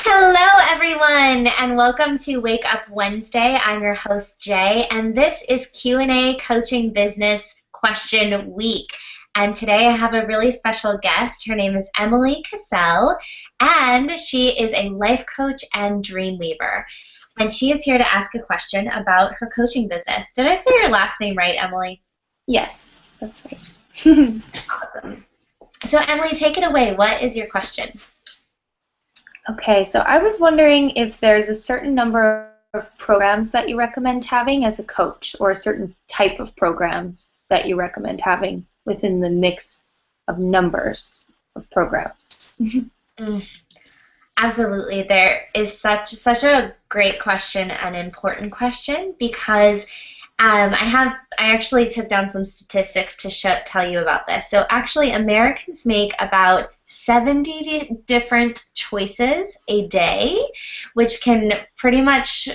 Hello, everyone, and welcome to Wake Up Wednesday. I'm your host, Jay, and this is Q&A Coaching Business Question Week. And today I have a really special guest. Her name is Emily Cassel, and she is a life coach and dream weaver. And she is here to ask a question about her coaching business. Did I say your last name right, Emily? Yes, that's right. Awesome. So, Emily, take it away. What is your question? Okay, so I was wondering if there's a certain number of programs that you recommend having as a coach, or a certain type of programs that you recommend having within the mix of numbers of programs. Absolutely. There is such a great question and important question because I actually took down some statistics to tell you about this. So actually, Americans make about 70 different choices a day, which can pretty much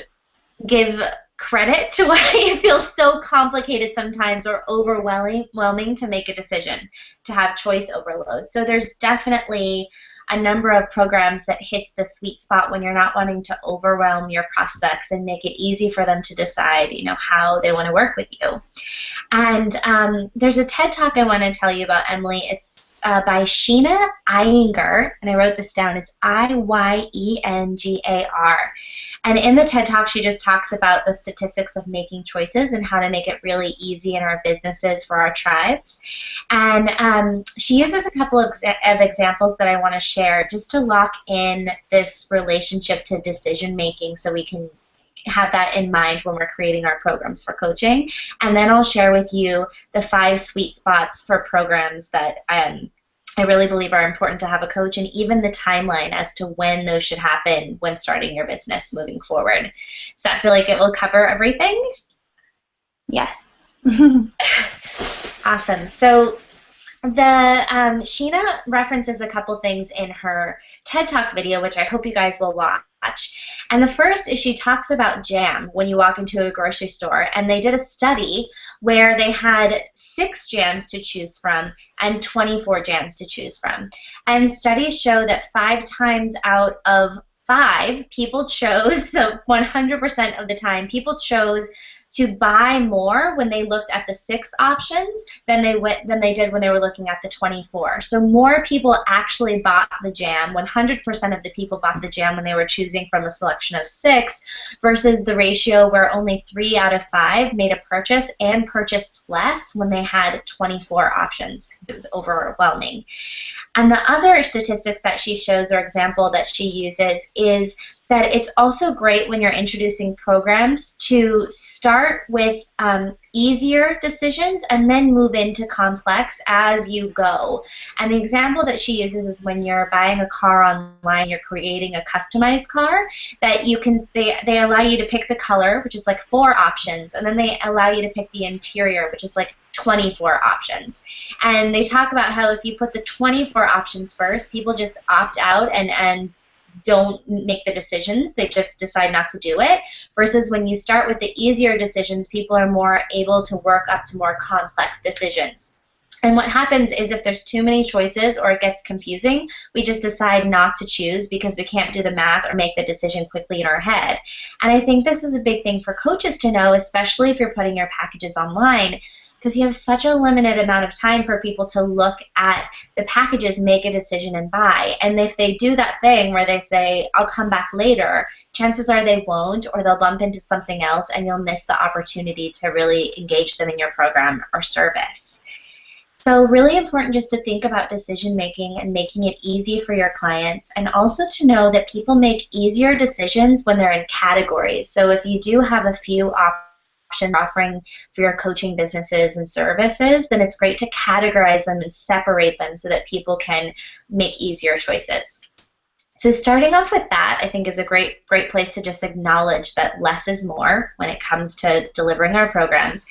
give credit to why it feels so complicated sometimes or overwhelming to make a decision, to have choice overload. So there's definitely a number of programs that hits the sweet spot when you're not wanting to overwhelm your prospects and make it easy for them to decide, how they want to work with you. And there's a TED Talk I want to tell you about, Emily. It's by Sheena Iyengar, and I wrote this down. It's Iyengar. And in the TED Talk, she just talks about the statistics of making choices and how to make it really easy in our businesses for our tribes. And she uses a couple of examples that I want to share just to lock in this relationship to decision making so we can have that in mind when we're creating our programs for coaching. And then I'll share with you the 5 sweet spots for programs that I really believe are important to have a coach, and even the timeline as to when those should happen when starting your business moving forward. So I feel like it will cover everything? Yes. Awesome. So the Sheena references a couple things in her TED Talk video, which I hope you guys will watch. And the first is she talks about jam when you walk into a grocery store. And they did a study where they had 6 jams to choose from and 24 jams to choose from. And studies show that 5 times out of 5, people chose, so 100% of the time, people chose to buy more when they looked at the 6 options than they did when they were looking at the 24. So more people actually bought the jam. 100% of the people bought the jam when they were choosing from a selection of 6, versus the ratio where only 3 out of 5 made a purchase and purchased less when they had 24 options, because it was overwhelming. And the other statistics that she shows, or example that she uses, is that it's also great when you're introducing programs to start with easier decisions and then move into complex as you go. And the example that she uses is when you're buying a car online, you're creating a customized car, that they allow you to pick the color, which is like 4 options, and then they allow you to pick the interior, which is like 24 options. And they talk about how if you put the 24 options first, people just opt out and don't make the decisions. They just decide not to do it. Versus when you start with the easier decisions, people are more able to work up to more complex decisions. And what happens is if there's too many choices or it gets confusing, we just decide not to choose because we can't do the math or make the decision quickly in our head. And I think this is a big thing for coaches to know, especially if you're putting your packages online, because you have such a limited amount of time for people to look at the packages, make a decision, and buy. And if they do that thing where they say, I'll come back later, chances are they won't, or they'll bump into something else and you'll miss the opportunity to really engage them in your program or service. So really important just to think about decision making and making it easy for your clients, and also to know that people make easier decisions when they're in categories. So if you do have a few options offering for your coaching businesses and services, then it's great to categorize them and separate them so that people can make easier choices. So starting off with that, I think, is a great place to just acknowledge that less is more when it comes to delivering our programs.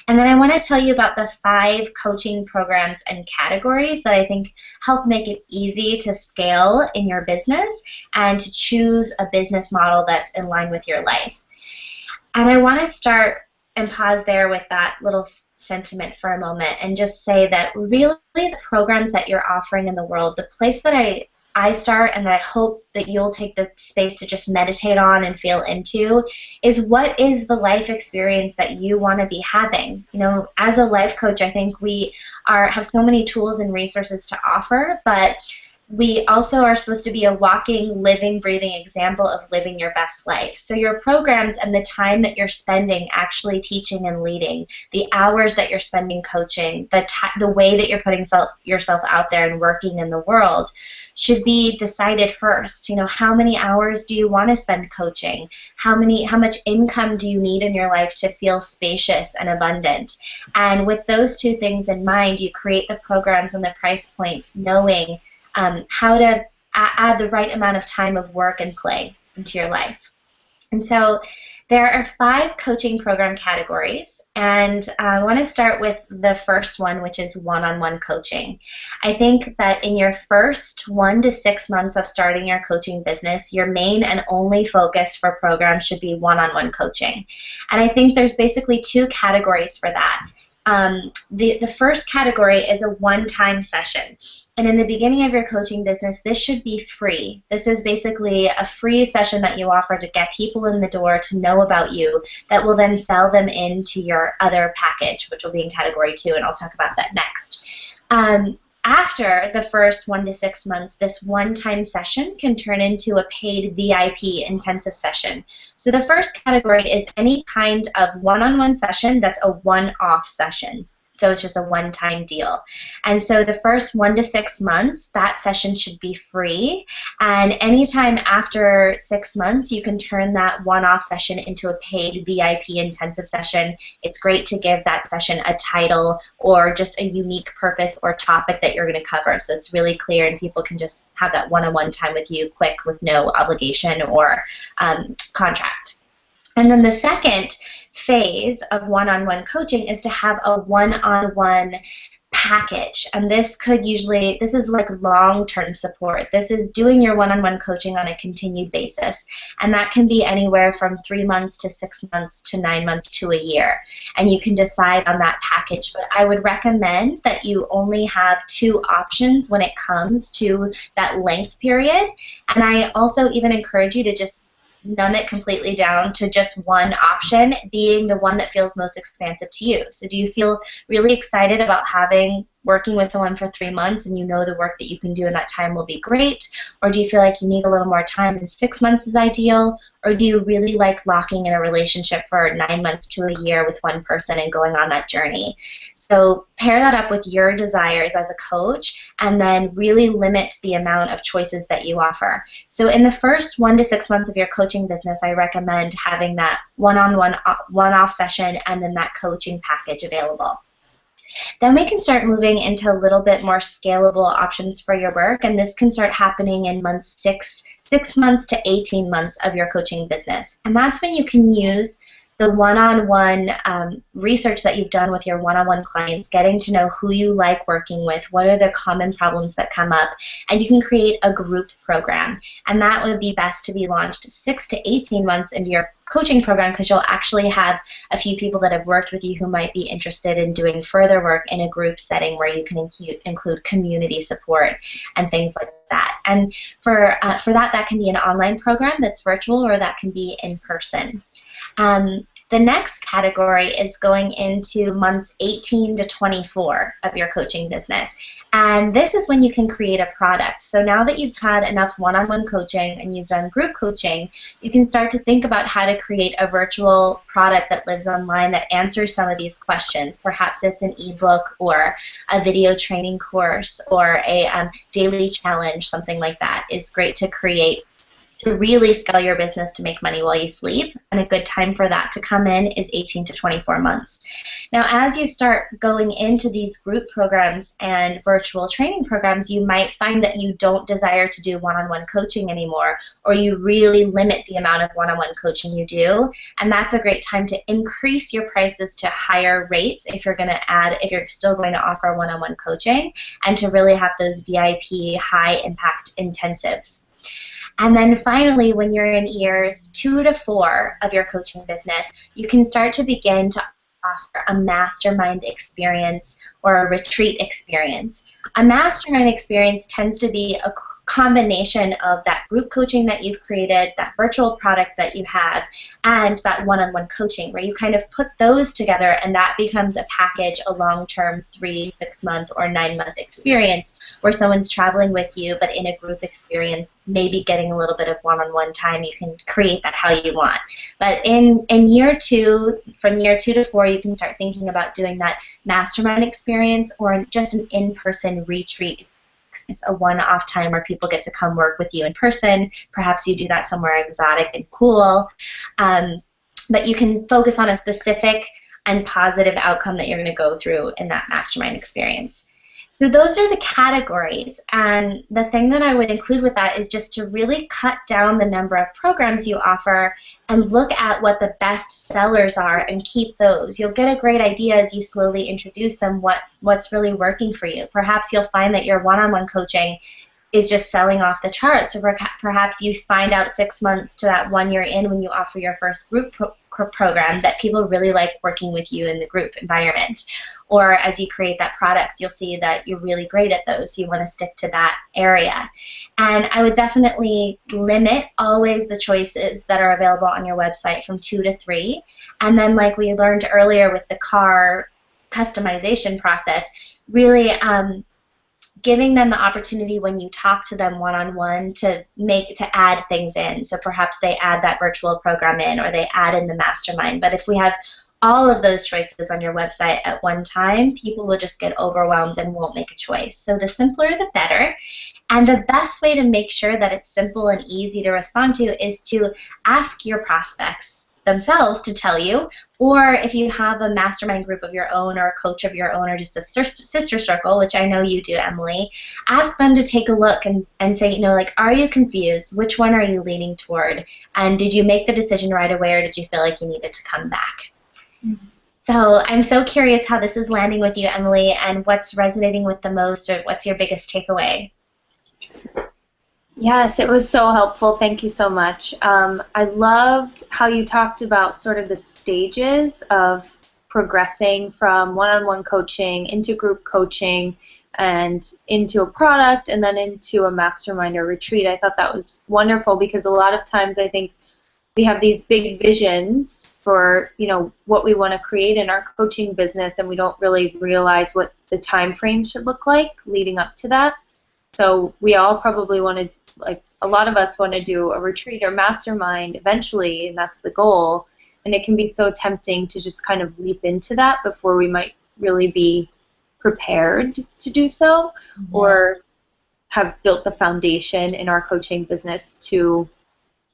And then I want to tell you about the 5 coaching programs and categories that I think help make it easy to scale in your business and to choose a business model that's in line with your life. And I want to start and pause there with that little sentiment for a moment and just say that really the programs that you're offering in the world, the place that I I start and that I hope that you'll take the space to just meditate on and feel into is, what is the life experience that you want to be having? You know, as a life coach, I think we have so many tools and resources to offer, but we also are supposed to be a walking, living, breathing example of living your best life. So your programs and the time that you're spending actually teaching and leading, the hours that you're spending coaching, the way that you're putting yourself out there and working in the world should be decided first. You know, how many hours do you want to spend coaching? How much income do you need in your life to feel spacious and abundant? And with those two things in mind, you create the programs and the price points, knowing how to add the right amount of time of work and play into your life. And so there are 5 coaching program categories, and I want to start with the first one, which is one-on-one coaching. I think that in your first 1 to 6 months of starting your coaching business, your main and only focus for programs should be one-on-one coaching. And I think there's basically 2 categories for that. The first category is a one-time session. And in the beginning of your coaching business, this should be free. This is basically a free session that you offer to get people in the door to know about you, that will then sell them into your other package, which will be in category 2, and I'll talk about that next. After the first 1 to 6 months, this one-time session can turn into a paid VIP intensive session. So the first category is any kind of one-on-one session that's a one-off session. So it's just a one-time deal. And so the first 1 to 6 months, that session should be free. And anytime after 6 months, you can turn that one-off session into a paid VIP intensive session. It's great to give that session a title or just a unique purpose or topic that you're going to cover. So it's really clear and people can just have that one-on-one time with you quick with no obligation or contract. And then the second phase of one-on-one coaching is to have a one-on-one package. And this is like long-term support. This is doing your one-on-one coaching on a continued basis. And that can be anywhere from 3 months to 6 months to 9 months to a year. And you can decide on that package. But I would recommend that you only have 2 options when it comes to that length period. And I also even encourage you to just numb it completely down to just one option, being the one that feels most expansive to you. So do you feel really excited about working with someone for 3 months and you know the work that you can do in that time will be great? Or do you feel like you need a little more time and 6 months is ideal? Or do you really like locking in a relationship for 9 months to a year with one person and going on that journey? So pair that up with your desires as a coach and then really limit the amount of choices that you offer. So in the first 1 to 6 months of your coaching business, I recommend having that one-on-one, one-off session and then that coaching package available. Then we can start moving into a little bit more scalable options for your work, and this can start happening in months 6 months to 18 months of your coaching business. And that's when you can use the one-on-one research that you've done with your one-on-one clients, getting to know who you like working with, what are the common problems that come up, and you can create a group program. And that would be best to be launched 6 to 18 months into your coaching program, because you'll actually have a few people that have worked with you who might be interested in doing further work in a group setting where you can include community support and things like that. And for that can be an online program that's virtual, or that can be in person. The next category is going into months 18 to 24 of your coaching business. And this is when you can create a product. So now that you've had enough one-on-one coaching and you've done group coaching, you can start to think about how to create a virtual product that lives online that answers some of these questions. Perhaps it's an ebook or a video training course or a daily challenge, something like that is great to create to really scale your business to make money while you sleep, and a good time for that to come in is 18 to 24 months. Now, as you start going into these group programs and virtual training programs, you might find that you don't desire to do one-on-one coaching anymore, or you really limit the amount of one-on-one coaching you do, and that's a great time to increase your prices to higher rates if you're still going to offer one-on-one coaching, and to really have those VIP high-impact intensives. And then finally, when you're in years 2 to 4 of your coaching business, you can start to begin to offer a mastermind experience or a retreat experience. A mastermind experience tends to be a combination of that group coaching that you've created, that virtual product that you have, and that one-on-one coaching, where you kind of put those together and that becomes a package, a long-term 3, 6-month, or 9-month experience where someone's traveling with you, but in a group experience, maybe getting a little bit of one-on-one time. You can create that how you want. But in year 2, from year 2 to 4, you can start thinking about doing that mastermind experience or just an in-person retreat. It's a one-off time where people get to come work with you in person. Perhaps you do that somewhere exotic and cool. But you can focus on a specific and positive outcome that you're going to go through in that mastermind experience. So those are the categories, and the thing that I would include with that is just to really cut down the number of programs you offer and look at what the best sellers are and keep those. You'll get a great idea as you slowly introduce them what's really working for you. Perhaps you'll find that your one-on-one coaching is just selling off the charts, or perhaps you find out 6 months to that 1 year in when you offer your first group program that people really like working with you in the group environment. Or as you create that product, you'll see that you're really great at those, so you want to stick to that area. And I would definitely limit always the choices that are available on your website from 2 to 3. And then, like we learned earlier with the car customization process, really giving them the opportunity when you talk to them one-on-one to add things in. So perhaps they add that virtual program in, or they add in the mastermind. But if we have all of those choices on your website at one time, people will just get overwhelmed and won't make a choice. So the simpler the better. And the best way to make sure that it's simple and easy to respond to is to ask your prospects themselves to tell you, or if you have a mastermind group of your own or a coach of your own or just a sister circle, which I know you do, Emily, ask them to take a look and say, like, are you confused? Which one are you leaning toward? And did you make the decision right away, or did you feel like you needed to come back? Mm-hmm. So I'm so curious how this is landing with you, Emily, and what's resonating with the most, or what's your biggest takeaway? Yes, it was so helpful. Thank you so much. I loved how you talked about sort of the stages of progressing from one-on-one coaching into group coaching and into a product and then into a mastermind or retreat. I thought that was wonderful because a lot of times I think we have these big visions for, what we want to create in our coaching business, and we don't really realize what the time frame should look like leading up to that. So we all probably want to, a lot of us want to do a retreat or mastermind eventually, and that's the goal. And it can be so tempting to just kind of leap into that before we might really be prepared to do so, mm-hmm. or have built the foundation in our coaching business to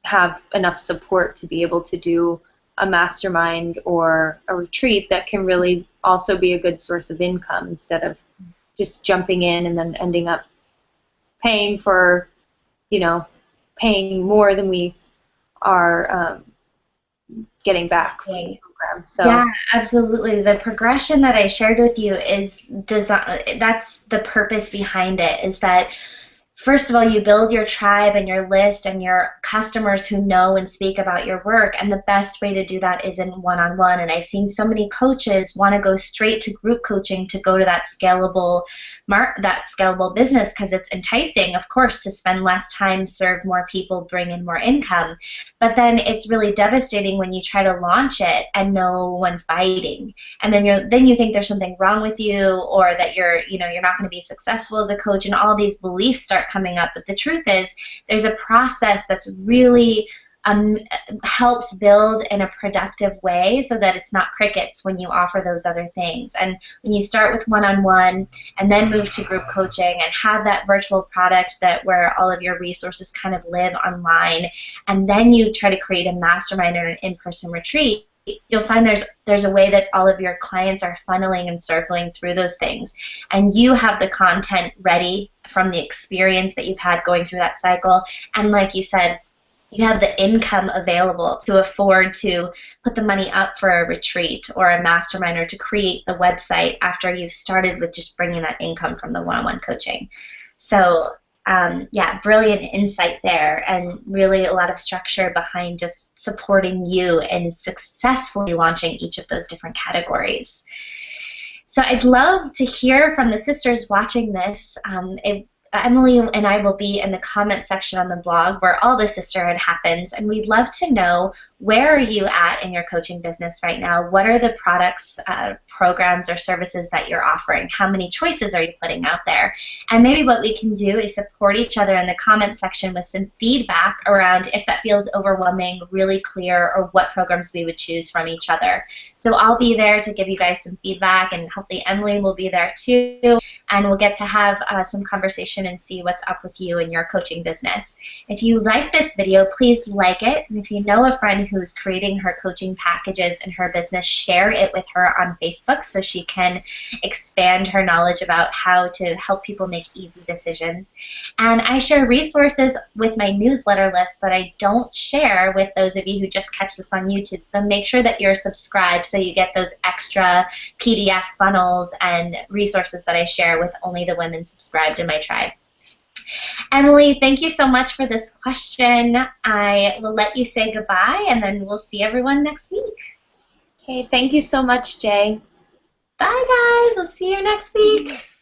have enough support to be able to do a mastermind or a retreat that can really also be a good source of income instead of just jumping in and then ending up paying for, paying more than we are getting back from the program. So yeah, absolutely. The progression that I shared with you is that's the purpose behind it, is that first of all, you build your tribe and your list and your customers who know and speak about your work, and the best way to do that is in one-on-one. And I've seen so many coaches want to go straight to group coaching to go to that scalable business because it's enticing, of course, to spend less time, serve more people, bring in more income. But then it's really devastating when you try to launch it and no one's biting, and then you think there's something wrong with you, or that you're not going to be successful as a coach, and all these beliefs start coming up. But the truth is, there's a process that's really helps build in a productive way so that it's not crickets when you offer those other things. And when you start with one-on-one and then move to group coaching and have that virtual product where all of your resources kind of live online, and then you try to create a mastermind or an in-person retreat, you'll find there's a way that all of your clients are funneling and circling through those things, and you have the content ready from the experience that you've had going through that cycle. And like you said, you have the income available to afford to put the money up for a retreat or a mastermind, or to create the website after you've started with just bringing that income from the one-on-one coaching. So yeah, brilliant insight there, and really a lot of structure behind just supporting you and successfully launching each of those different categories. So I'd love to hear from the sisters watching this. Emily and I will be in the comment section on the blog where all the sisterhood happens, and we'd love to know, where are you at in your coaching business right now? What are the products, programs, or services that you're offering? How many choices are you putting out there? And maybe what we can do is support each other in the comment section with some feedback around if that feels overwhelming, really clear, or what programs we would choose from each other. So I'll be there to give you guys some feedback, and hopefully Emily will be there too, and we'll get to have some conversation and see what's up with you and your coaching business. If you like this video, please like it, and if you know a friend who's creating her coaching packages in her business, share it with her on Facebook so she can expand her knowledge about how to help people make easy decisions. And I share resources with my newsletter list that I don't share with those of you who just catch this on YouTube, so make sure that you're subscribed so you get those extra PDF funnels and resources that I share with only the women subscribed in my tribe. Emily, thank you so much for this question. I will let you say goodbye, and then we'll see everyone next week. Okay, thank you so much, Jay. Bye, guys. We'll see you next week.